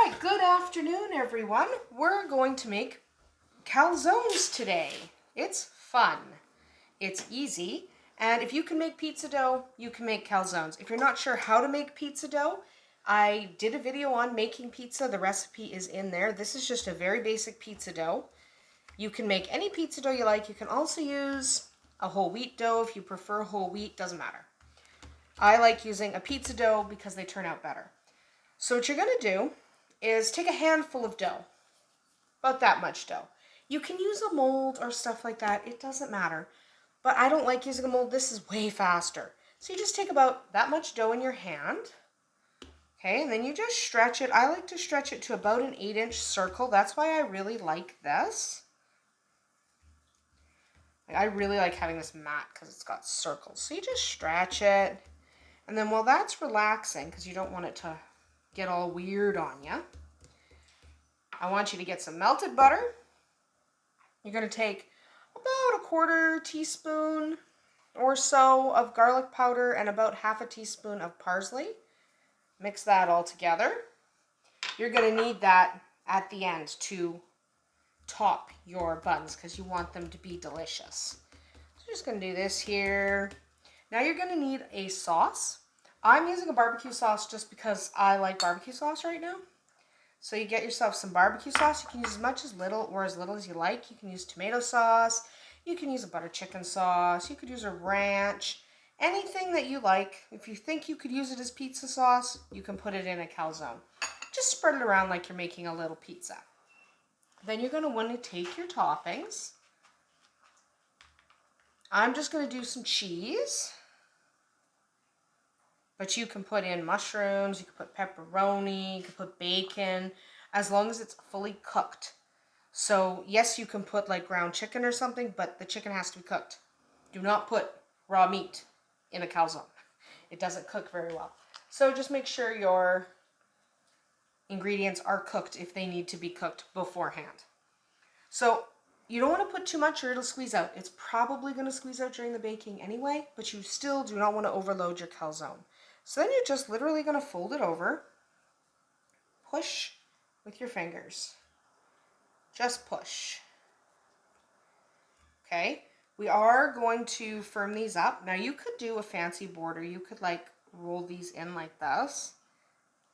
right, good afternoon, everyone. We're going to make calzones today. It's fun. It's easy. And if you can make pizza dough, you can make calzones. If you're not sure how to make pizza dough, I did a video on making pizza. The recipe is in there. This is just a very basic pizza dough. You can make any pizza dough you like. You can also use a whole wheat dough if you prefer whole wheat. Doesn't matter. I like using a pizza dough because they turn out better. So what you're going to do is take a handful of dough, about that much dough. You can use a mold or stuff like that. It doesn't matter. But I don't like using a mold. This is way faster. So you just take about that much dough in your hand. Okay, and then you just stretch it. I like to stretch it to about an 8-inch circle. That's why I really like this. I really like having this mat because it's got circles. So you just stretch it. And then while that's relaxing, because you don't want it to get all weird on you, I want you to get some melted butter. You're going to take about a 1/4 teaspoon or so of garlic powder and about 1/2 teaspoon of parsley. Mix that all together. You're going to need that at the end to top your buns because you want them to be delicious. So I'm just going to do this here. Now you're going to need a sauce. I'm using a barbecue sauce just because I like barbecue sauce right now. So you get yourself some barbecue sauce. You can use as much as little or as little as you like. You can use tomato sauce. You can use a butter chicken sauce. You could use a ranch. Anything that you like. If you think you could use it as pizza sauce, you can put it in a calzone. Just spread it around like you're making a little pizza. Then you're going to want to take your toppings. I'm just going to do some cheese. But you can put in mushrooms, you can put pepperoni, you can put bacon, as long as it's fully cooked. So yes, you can put like ground chicken or something, but the chicken has to be cooked. Do not put raw meat in a calzone. It doesn't cook very well. So just make sure your ingredients are cooked if they need to be cooked beforehand. So you don't want to put too much or it'll squeeze out. It's probably going to squeeze out during the baking anyway, but you still do not want to overload your calzone. So then you're just literally going to fold it over, push with your fingers, just push. Okay, we are going to firm these up. Now you could do a fancy border. You could like roll these in like this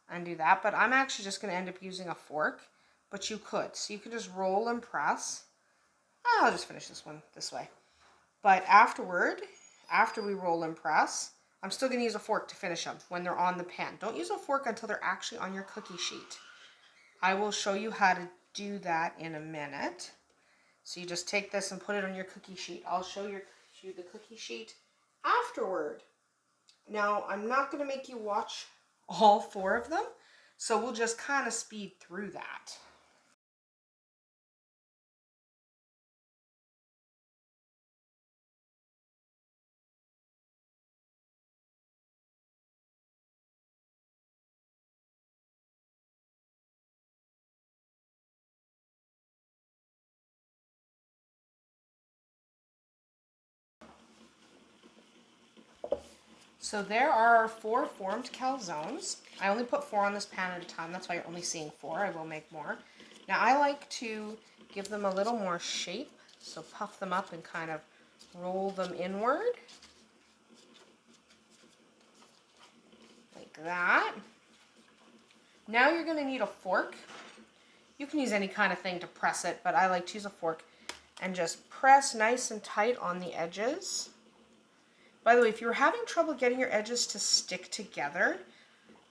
and do that, but I'm actually just going to end up using a fork, but you could. So you could just roll and press. I'll just finish this one this way. But afterward, after we roll and press, I'm still going to use a fork to finish them when they're on the pan. Don't use a fork until they're actually on your cookie sheet. I will show you how to do that in a minute. So you just take this and put it on your cookie sheet. I'll show you the cookie sheet afterward. Now, I'm not going to make you watch all 4 of them, so we'll just kind of speed through that. So there are 4 formed calzones. I only put 4 on this pan at a time. That's why you're only seeing 4. I will make more. Now I like to give them a little more shape. So puff them up and kind of roll them inward. Like that. Now you're going to need a fork. You can use any kind of thing to press it, but I like to use a fork and just press nice and tight on the edges. By the way, if you're having trouble getting your edges to stick together,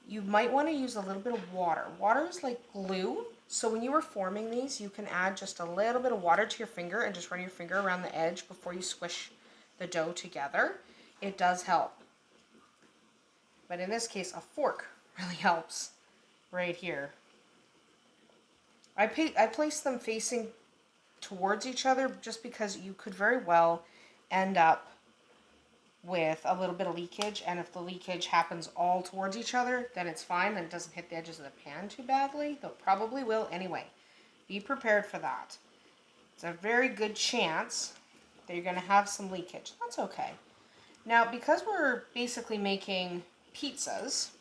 you might want to use a little bit of water. Water is like glue, so when you are forming these, you can add just a little bit of water to your finger and just run your finger around the edge before you squish the dough together. It does help. But in this case, a fork really helps right here. I place them facing towards each other just because you could very well end up with a little bit of leakage, and if the leakage happens all towards each other, then it's fine, then it doesn't hit the edges of the pan too badly, though it probably will anyway. Be prepared for that. It's a very good chance that you're going to have some leakage. That's okay. Now, because we're basically making pizzas,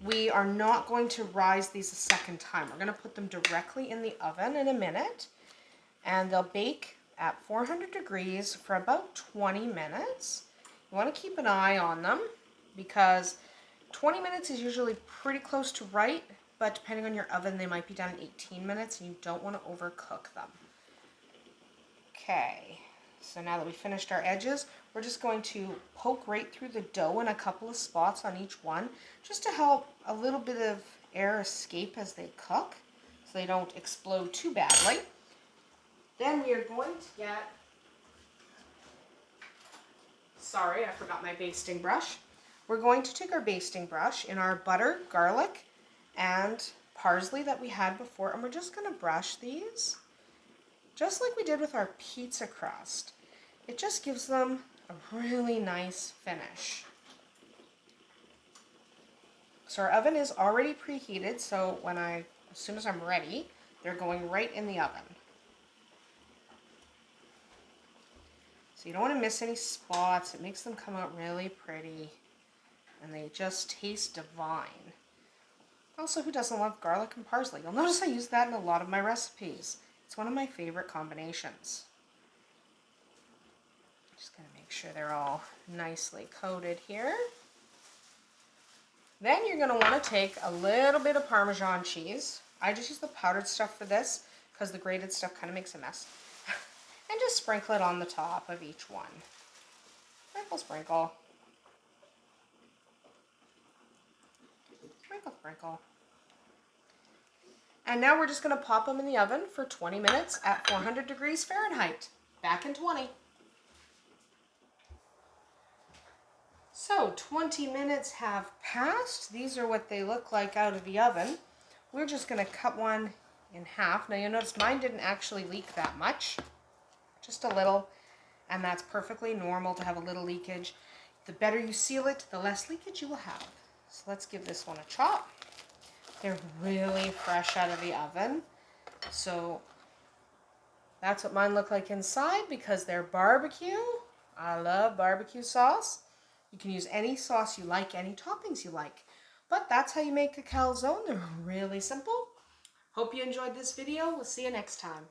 we are not going to rise these a second time. We're going to put them directly in the oven in a minute, and they'll bake at 400 degrees for about 20 minutes. You want to keep an eye on them because 20 minutes is usually pretty close to right, but depending on your oven, they might be done in 18 minutes, and you don't want to overcook them. Okay, so now that we finished our edges, we're just going to poke right through the dough in a couple of spots on each one, just to help a little bit of air escape as they cook, so they don't explode too badly. Then we are going to get, sorry, I forgot my basting brush. We're going to take our basting brush in our butter, garlic, and parsley that we had before, and we're just going to brush these just like we did with our pizza crust. It just gives them a really nice finish. So our oven is already preheated, so as soon as I'm ready, they're going right in the oven. So you don't want to miss any spots. It makes them come out really pretty, and they just taste divine. Also, who doesn't love garlic and parsley? You'll notice I use that in a lot of my recipes. It's one of my favorite combinations. Just going to make sure they're all nicely coated here. Then you're going to want to take a little bit of Parmesan cheese. I just use the powdered stuff for this because the grated stuff kind of makes a mess. And just sprinkle it on the top of each one. Sprinkle, sprinkle. Sprinkle, sprinkle. And now we're just going to pop them in the oven for 20 minutes at 400 degrees Fahrenheit. Back in 20. So 20 minutes have passed. These are what they look like out of the oven. We're just going to cut one in half. Now you'll notice mine didn't actually leak that much. Just a little. And that's perfectly normal to have a little leakage. The better you seal it, the less leakage you will have. So let's give this one a chop. They're really fresh out of the oven. So that's what mine look like inside because they're barbecue. I love barbecue sauce. You can use any sauce you like, any toppings you like. But that's how you make a calzone. They're really simple. Hope you enjoyed this video. We'll see you next time.